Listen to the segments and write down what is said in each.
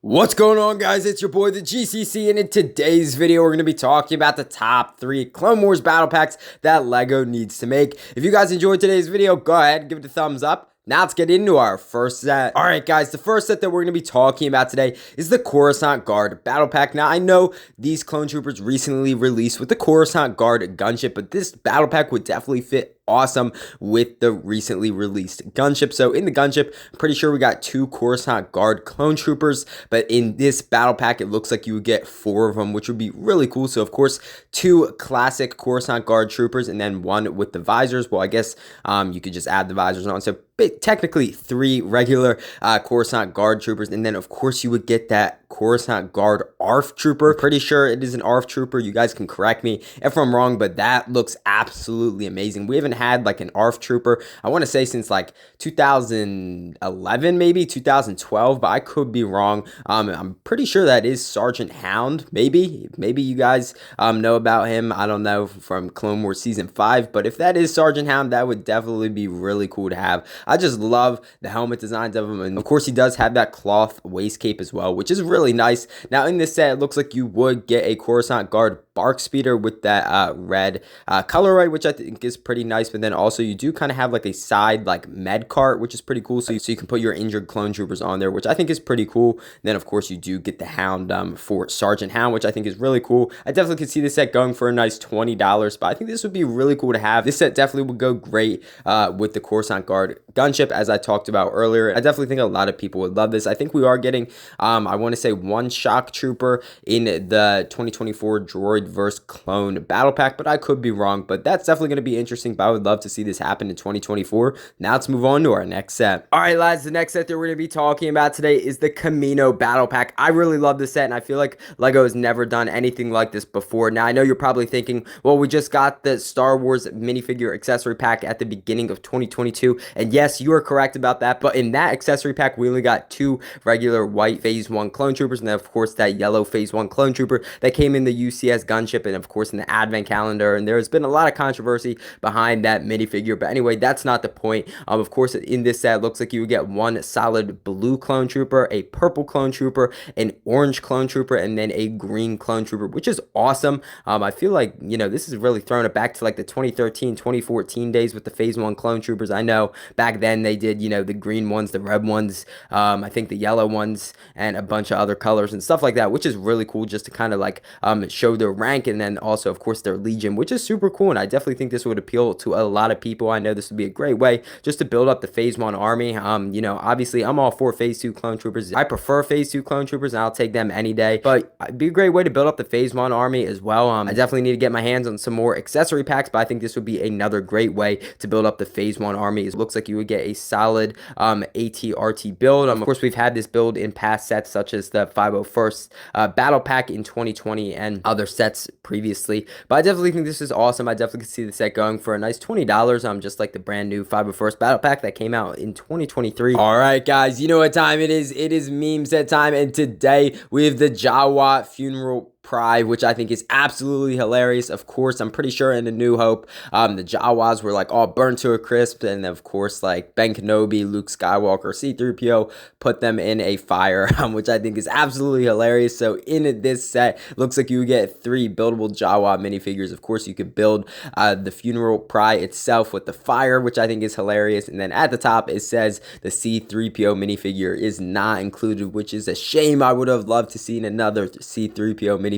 What's going on, guys? It's your boy, the GCC, and in today's video, we're going to be talking about the top 3 Clone Wars battle packs that LEGO needs to make. If you guys enjoyed today's video, go ahead, give it a thumbs up. Now let's get into our first set. Alright guys, the first set that we're going to be talking about today is the Coruscant Guard Battle Pack. Now I know these clone troopers recently released with the Coruscant Guard gunship, but this battle pack would definitely fit awesome with the recently released gunship. So in the gunship, I'm pretty sure we got 2 Coruscant Guard clone troopers, but in this battle pack, it looks like you would get 4 of them, which would be really cool. So of course, 2 classic Coruscant Guard troopers and then 1 with the visors. Well, I guess you could just add the visors on. So technically 3 regular Coruscant Guard troopers, and then of course you would get that Coruscant Guard ARF trooper. Pretty sure it is an ARF trooper. You guys can correct me if I'm wrong, but that looks absolutely amazing. We haven't had like an ARF trooper, I want to say, since like 2011, maybe 2012, but I could be wrong. I'm pretty sure that is Sergeant Hound. Maybe you guys know about him. I don't know, from Clone Wars Season 5, but if that is Sergeant Hound, that would definitely be really cool to have. I just love the helmet designs of him, and of course he does have that cloth waist cape as well, which is really nice. Now in this set, it looks like you would get a Coruscant Guard Bark Speeder with that red colorway, which I think is pretty nice. But then also you do kind of have like a side like med cart, which is pretty cool. So you can put your injured clone troopers on there, which I think is pretty cool. And then of course you do get the Hound for Sergeant Hound, which I think is really cool. I definitely could see this set going for a nice $20, but I think this would be really cool to have. This set definitely would go great with the Coruscant Guard gunship, as I talked about earlier. I definitely think a lot of people would love this. I think we are getting, I want to say, 1 shock trooper in the 2024 Droid vs. Clone battle pack, but I could be wrong. But that's definitely going to be interesting, but I would love to see this happen in 2024. Now let's move on to our next set. All right, lads, the next set that we're going to be talking about today is the Kamino battle pack. I really love this set, and I feel like LEGO has never done anything like this before. Now, I know you're probably thinking, well, we just got the Star Wars minifigure accessory pack at the beginning of 2022, and yes, you are correct about that, but in that accessory pack, we only got 2 regular white Phase 1 clone troopers, and then, of course, that yellow Phase 1 clone trooper that came in the UCS gunship, and of course in the advent calendar. And there's been a lot of controversy behind that minifigure, but anyway, that's not the point. Of course, in this set, it looks like you would get 1 solid blue clone trooper, a purple clone trooper, an orange clone trooper, and then a green clone trooper, which is awesome. I feel like, you know, this is really throwing it back to like the 2013 2014 days with the Phase 1 clone troopers. I know back then they did, you know, the green ones, the red ones, I think the yellow ones, and a bunch of other colors and stuff like that, which is really cool, just to kind of like show their rank, and then also of course their Legion, which is super cool. And I definitely think this would appeal to a lot of people. I know this would be a great way just to build up the Phase 1 army. You know, obviously I'm all for Phase 2 clone troopers. I prefer Phase 2 clone troopers, and I'll take them any day, but it'd be a great way to build up the Phase 1 army as well. I definitely need to get my hands on some more accessory packs, but I think this would be another great way to build up the Phase 1 army. It looks like you would get a solid AT-RT build. Of course, we've had this build in past sets, such as the 501st battle pack in 2020 and other sets previously, but I definitely think this is awesome. I definitely could see the set going for a nice $20, just like the brand new 501st battle pack that came out in 2023. All right, guys, you know what time it is. It is meme set time, and today we have the Jawa Funeral Pride, which I think is absolutely hilarious. Of course, I'm pretty sure in A New Hope, the Jawas were like all burnt to a crisp, and of course, like Ben Kenobi, Luke Skywalker, C-3PO put them in a fire, which I think is absolutely hilarious. So in this set, looks like you get 3 buildable Jawa minifigures. Of course, you could build the Funeral Pride itself with the fire, which I think is hilarious. And then at the top, it says the C-3PO minifigure is not included, which is a shame. I would have loved to see another C-3PO minifigure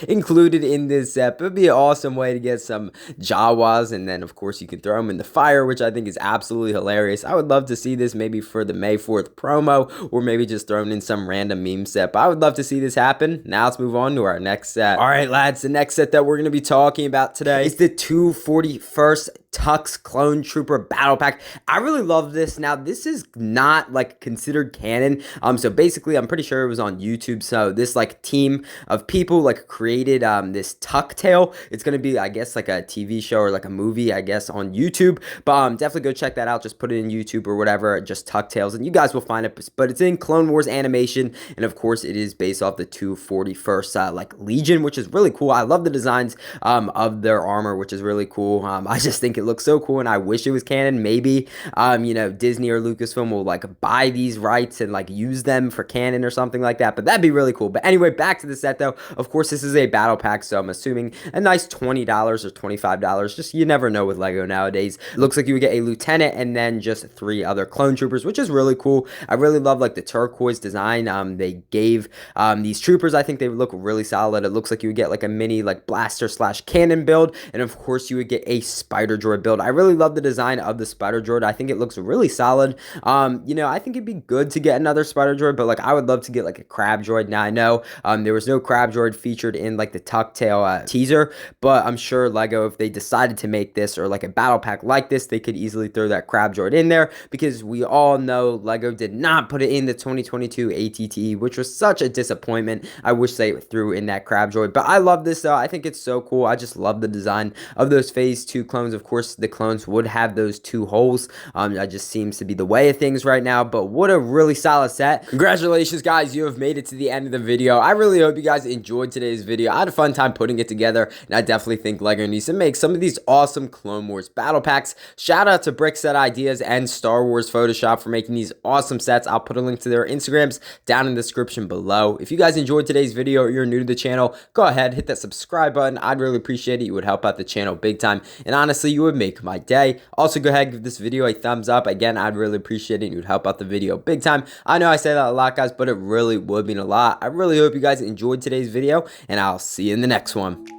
included in this set. But it'd be an awesome way to get some Jawas, and then of course you can throw them in the fire, which I think is absolutely hilarious. I would love to see this maybe for the May 4th promo, or maybe just thrown in some random meme set, but I would love to see this happen. Now let's move on to our next set. All right, lads, the next set that we're going to be talking about today is the 241st Tux Clone Trooper Battle Pack. I really love this. Now, this is not like considered canon. So basically, I'm pretty sure it was on YouTube. So this like team of people like created this Tuck Tale. It's gonna be, I guess, like a TV show or like a movie, I guess, on YouTube. But definitely go check that out. Just put it in YouTube or whatever, just Tuck Tales, and you guys will find it. But it's in Clone Wars animation, and of course, it is based off the 241st like Legion, which is really cool. I love the designs of their armor, which is really cool. I just think it looks so cool, and I wish it was canon. Maybe, you know, Disney or Lucasfilm will like buy these rights and like use them for canon or something like that, but that'd be really cool. But anyway, back to the set though. Of course, this is a battle pack, so I'm assuming a nice $20 or $25. Just, you never know with Lego nowadays. It looks like you would get a lieutenant and then just 3 other clone troopers, which is really cool. I really love like the turquoise design they gave these troopers. I think they look really solid. It looks like you would get like a mini like blaster slash cannon build, and of course you would get a spider droid build. I really love the design of the spider droid. I think it looks really solid. You know, I think it'd be good to get another spider droid, but like I would love to get like a crab droid. Now I know there was no crab droid featured in like the Tucktail teaser, but I'm sure Lego, if they decided to make this or like a battle pack like this, they could easily throw that crab droid in there, because we all know Lego did not put it in the 2022 ATTE, which was such a disappointment. I wish they threw in that crab droid, but I love this though. I think it's so cool. I just love the design of those phase 2 clones. Of course, the clones would have those 2 holes. That just seems to be the way of things right now, but what a really solid set. Congratulations, guys. You have made it to the end of the video. I really hope you guys enjoyed today's video. I had a fun time putting it together, and I definitely think Lego needs to make some of these awesome Clone Wars battle packs. Shout out to Brickset Ideas and Star Wars Photoshop for making these awesome sets. I'll put a link to their Instagrams down in the description below. If you guys enjoyed today's video or you're new to the channel, go ahead, hit that subscribe button. I'd really appreciate it. You would help out the channel big time, and honestly, you would make my day. Also, go ahead, give this video a thumbs up. Again, I'd really appreciate it. You would help out the video big time. I know I say that a lot, guys, but it really would mean a lot. I really hope you guys enjoyed today's video, and I'll see you in the next one.